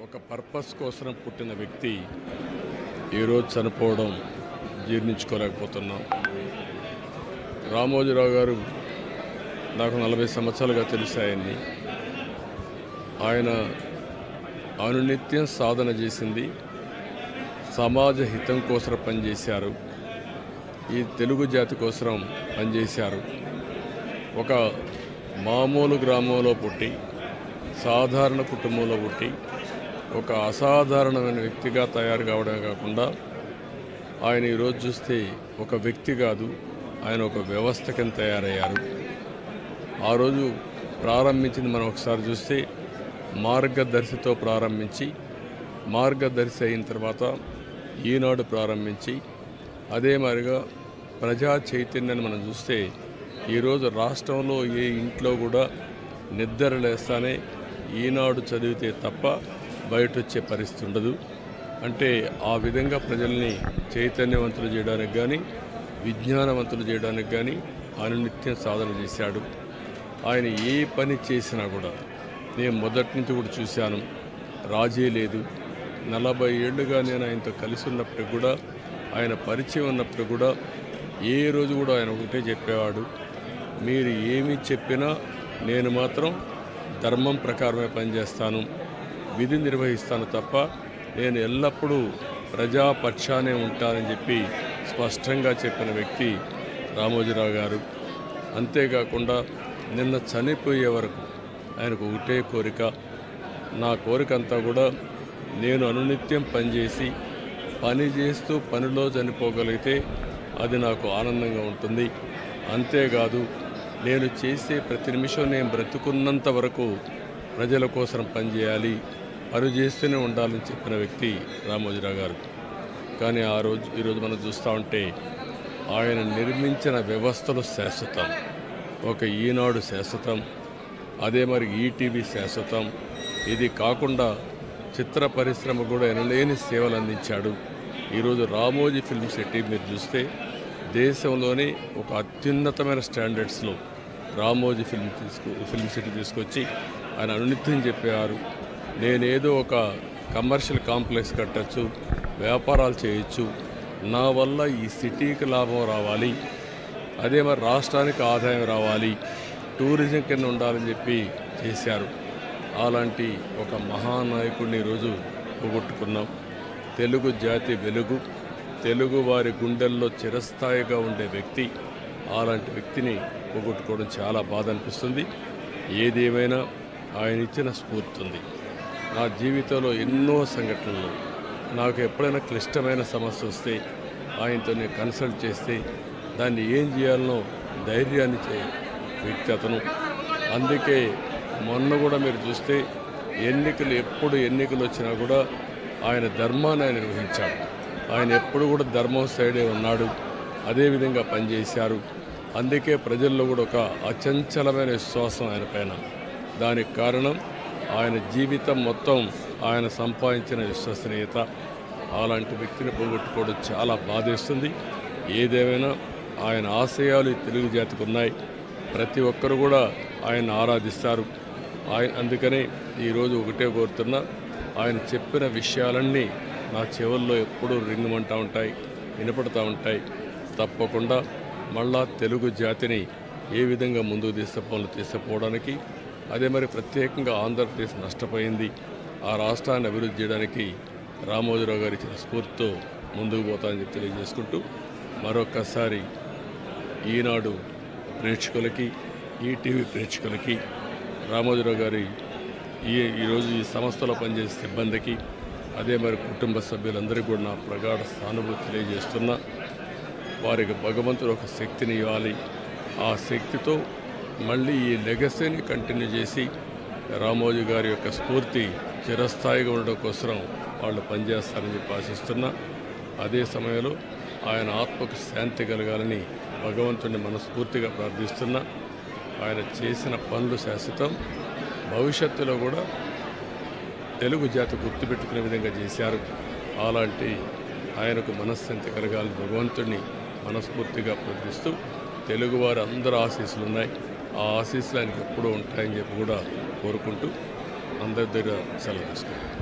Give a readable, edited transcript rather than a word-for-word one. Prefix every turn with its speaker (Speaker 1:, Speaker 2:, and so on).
Speaker 1: ఒక పర్పస్ కోసం పుట్టిన వ్యక్తి ఈరోజు చనిపోవడం జీర్ణించుకోలేకపోతున్నాం. రామోజీరావు గారు నాకు 40 సంవత్సరాలుగా తెలిసాయని. ఆయన అనునిత్యం సాధన చేసింది సమాజ హితం కోసం పనిచేశారు. ఈ తెలుగు జాతి కోసం పనిచేశారు. ఒక మామూలు గ్రామంలో పుట్టి సాధారణ కుటుంబంలో పుట్టి ఒక అసాధారణమైన వ్యక్తిగా తయారు కావడమే కాకుండా ఆయన ఈరోజు చూస్తే ఒక వ్యక్తి కాదు, ఆయన ఒక వ్యవస్థ కింద తయారయ్యారు. ఆ రోజు ప్రారంభించింది మనం ఒకసారి చూస్తే మార్గదర్శితో ప్రారంభించి మార్గదర్శి అయిన తర్వాత ఈనాడు ప్రారంభించి అదే మాదిరిగా ప్రజా చైతన్యాన్ని మనం చూస్తే ఈరోజు రాష్ట్రంలో ఏ ఇంట్లో కూడా నిద్ర లేస్తానే ఈనాడు చదివితే తప్ప బయట వచ్చే పరిస్థితి ఉండదు. అంటే ఆ విధంగా ప్రజల్ని చైతన్యవంతులు చేయడానికి కానీ విజ్ఞానవంతులు చేయడానికి కానీ అనునిత్యం సాధన చేశాడు. ఆయన ఏ పని చేసినా కూడా నేను మొదటి నుంచి కూడా చూశాను, రాజీ లేదు. 40 ఏళ్ళుగా నేను ఆయనతో కలిసి ఉన్నప్పటికి కూడా, ఆయన పరిచయం ఉన్నప్పుడు కూడా ఏ రోజు కూడా ఆయన ఒకటే చెప్పేవాడు, మీరు ఏమి చెప్పినా నేను మాత్రం ధర్మం ప్రకారమే పనిచేస్తాను, విధి నిర్వహిస్తాను తప్ప నేను ఎల్లప్పుడూ ప్రజాపక్షానే ఉంటానని చెప్పి స్పష్టంగా చెప్పిన వ్యక్తి రామోజీరావు గారు. అంతేకాకుండా నిన్న చనిపోయే వరకు ఆయనకు ఒకటే కోరిక, నా కోరిక అంతా కూడా నేను అనునిత్యం పనిచేసి పని చేస్తూ పనిలో చనిపోగలిగితే అది నాకు ఆనందంగా ఉంటుంది. అంతేకాదు నేను చేసే ప్రతి నిమిషం నేను బ్రతుకున్నంత వరకు ప్రజల కోసం పనిచేయాలి, పని చేస్తూనే ఉండాలని చెప్పిన వ్యక్తి రామోజీరావు గారు. కానీ ఈరోజు మనం చూస్తూ ఉంటే ఆయన నిర్మించిన వ్యవస్థలు శాశ్వతం. ఒక ఈనాడు శాశ్వతం, అదే మరి ఈటీవీ శాశ్వతం. ఇది కాకుండా చిత్ర పరిశ్రమ కూడా ఎనలేని సేవలు అందించాడు. ఈరోజు రామోజీ ఫిల్మ్ సిటీ మీరు చూస్తే దేశంలోనే ఒక అత్యున్నతమైన స్టాండర్డ్స్లో రామోజీ ఫిల్మ్ సిటీ తీసుకొచ్చి ఆయన అనునిత్యం చెప్పేవారు, నేనేదో ఒక కమర్షియల్ కాంప్లెక్స్ కట్టచ్చు, వ్యాపారాలు చేయొచ్చు, నా వల్ల ఈ సిటీకి లాభం రావాలి, అదే మరి రాష్ట్రానికి ఆదాయం రావాలి, టూరిజం కింద ఉండాలని చెప్పి చేశారు. అలాంటి ఒక మహానాయకుడిని ఈరోజు పోగొట్టుకున్నాం. తెలుగు జాతి వెలుగు, తెలుగు వారి గుండెల్లో చిరస్థాయిగా ఉండే వ్యక్తి, అలాంటి వ్యక్తిని పోగొట్టుకోవడం చాలా బాధ అనిపిస్తుంది. ఏదేమైనా ఆయన ఇచ్చిన స్ఫూర్తి ఉంది. నా జీవితంలో ఎన్నో సంఘటనలు, నాకు ఎప్పుడైనా క్లిష్టమైన సమస్య వస్తే ఆయనతో నేను కన్సల్ట్ చేస్తే దాన్ని ఏం చేయాలనో ధైర్యాన్ని ఇచ్చే వ్యక్తి అతను. అందుకే మొన్న కూడా మీరు చూస్తే ఎప్పుడు ఎన్నికలు వచ్చినా కూడా ఆయన ధర్మాన్ని ఆయన నిర్వహించాడు. ఆయన ఎప్పుడు కూడా ధర్మం సైడే ఉన్నాడు, అదేవిధంగా పనిచేశారు. అందుకే ప్రజల్లో కూడా ఒక అచంచలమైన విశ్వాసం ఆయన పైన. దానికి కారణం ఆయన జీవితం మొత్తం ఆయన సంపాదించిన విశ్వసనీయత. అలాంటి వ్యక్తిని పోగొట్టుకోవడం చాలా బాధేస్తుంది. ఏదేమైనా ఆయన ఆశయాలు తెలుగు జాతికి ఉన్నాయి. ప్రతి ఒక్కరు కూడా ఆయన ఆరాధిస్తారు. అందుకనే ఈరోజు ఒకటే కోరుతున్నా, ఆయన చెప్పిన విషయాలన్నీ నా చెవుల్లో ఎప్పుడూ రింగమంటూ ఉంటాయి, వినపడుతూ ఉంటాయి. తప్పకుండా మళ్ళా తెలుగు జాతిని ఏ విధంగా ముందుకు తీసుకుపోవడానికి, అదే మరి ప్రత్యేకంగా ఆంధ్రప్రదేశ్ నష్టపోయింది, ఆ రాష్ట్రాన్ని అభివృద్ధి చేయడానికి రామోజీరావు గారు ఇచ్చిన స్ఫూర్తితో ముందుకు పోతానని చెప్పి తెలియజేసుకుంటూ, మరొక్కసారి ఈనాడు ప్రేక్షకులకి, ఈటీవీ ప్రేక్షకులకి, రామోజీరావు గారి ఈరోజు ఈ సంస్థలో పనిచేసే సిబ్బందికి, అదే మరి కుటుంబ సభ్యులందరికీ కూడా నా ప్రగాఢ సానుభూతి తెలియజేస్తున్నా. వారికి భగవంతుడు ఒక శక్తిని ఇవ్వాలి. ఆ శక్తితో మళ్ళీ ఈ లెగసీని కంటిన్యూ చేసి రామోజీ గారి యొక్క స్ఫూర్తి చిరస్థాయిగా ఉండడం కోసం వాళ్ళు పనిచేస్తారని చెప్పి ఆశిస్తున్నా. అదే సమయంలో ఆయన ఆత్మకు శాంతి కలగాలని భగవంతుడిని మనస్ఫూర్తిగా ప్రార్థిస్తున్నా. ఆయన చేసిన పనులు శాశ్వతం. భవిష్యత్తులో కూడా తెలుగు జాతి గుర్తుపెట్టుకునే విధంగా చేశారు. అలాంటి ఆయనకు మనశ్శాంతి కలగాలని భగవంతుడిని మనస్ఫూర్తిగా ప్రార్థిస్తూ, తెలుగువారి అందరూ ఆశీస్సులు ఉన్నాయి, ఆ ఆశీస్సులు ఆయనకు ఎప్పుడూ ఉంటాయని చెప్పి కూడా కోరుకుంటూ అందరి దగ్గర సెలవు తీసుకుంటాం.